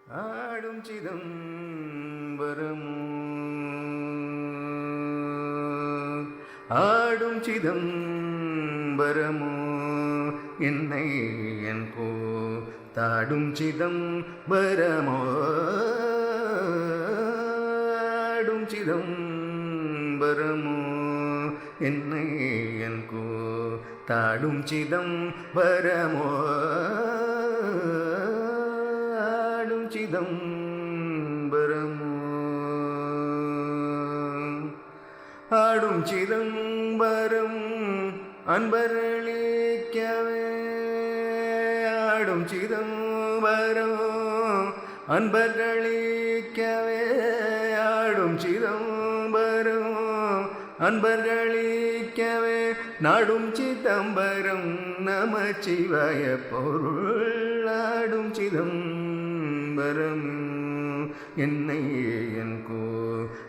ஆடும் சிதம்பரமோ ஆடும் சிதம்பரமோ என்னை என் கோ தாடும் சிதம்பரமோ ஆடும் சிதம்பரமோ என்னை என் கோ தாடும் சிதம்பரமோ சிதம்பரமோ ஆடும் சிதம்பரம் அன்பரளிக்கவே ஆடும் சிதம்பரம் அன்பரளிக்கவே ஆடும் சிதம்பரம் அன்பரளிக்கவே நாடும் சிதம்பரம் நமச்சிவாய பொருள் ஆடும் சிதம்பரம் என்னை என் கோ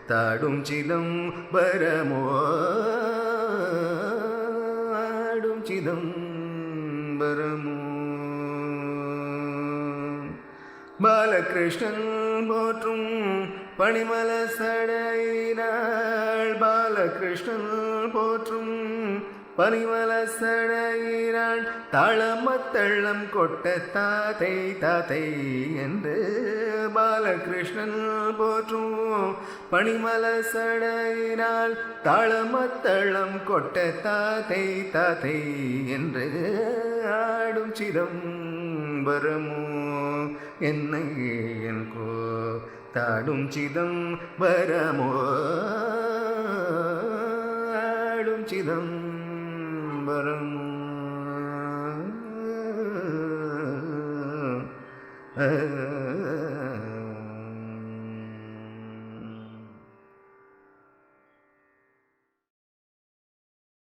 தாடும் சிதம்பரமோ ஆடும் சிதம்பரமோ பாலகிருஷ்ணன் போற்றும் பணிமல சடையினாள் பாலகிருஷ்ணன் போற்றும் பனிமல சடையினாள் தாளமத்தள்ளம் கொட்ட தாத்தை தாத்தை என்று பாலகிருஷ்ணன் போற்றும் பனிமல சடையினாள் தாளமத்தள்ளம் கொட்ட தாத்தை தாத்தை என்று ஆடும் சிதம்பரமோ என்னை என் கோ தாடும் சிதம்பரமோ ஆடும் சிதம்பரமோ